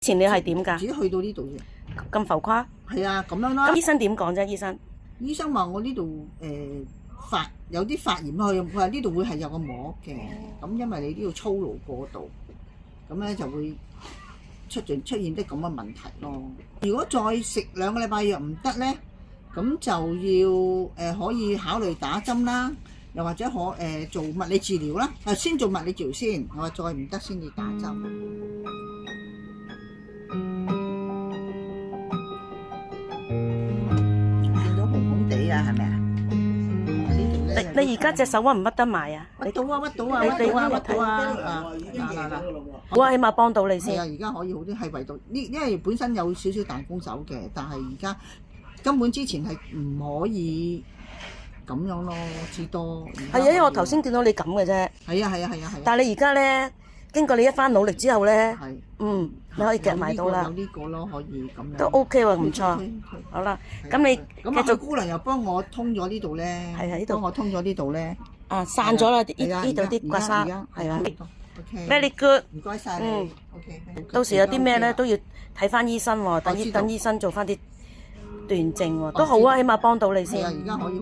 前你係點㗎？自己去到呢度啫。咁浮誇？係啊，咁樣啦。咁醫生點講啫？醫生話我呢度有啲發炎，佢話呢度會係有個膜嘅，咁因為你呢度操勞過度，咁咧就會出現啲咁嘅問題咯。如果再食2個禮拜藥唔得咧，咁就要可以考慮打針啦，又或者做物理治療啦。先做物理治療先，我話再唔得先至打針。見到紅紅地啊，係咪啊？你而家隻手屈唔屈得埋啊？屈到啊！嗱！好啊，起碼幫到你先。係啊，而家可以好啲，係唯獨因為本身有少少彈弓手嘅，但係而家根本之前係唔可以咁樣咯，至多。係啊，因為我頭先見到你咁嘅啫。係啊。但係你而家咧，經過你一番努力之後咧，你可以夾埋到啦。有呢個咯，可以咁樣。都 OK 喎，唔錯。好啦，咁你繼續。姑娘又幫我通咗呢度咧。係啊，呢度。幫我通咗呢度咧。散咗啦，呢度啲刮痧。係啊。Very good。唔該晒你。OK。到時有啲咩咧都要睇翻醫生喎，等醫生做翻啲斷症喎，都好啊，起碼幫到你先。係啊，而家可以。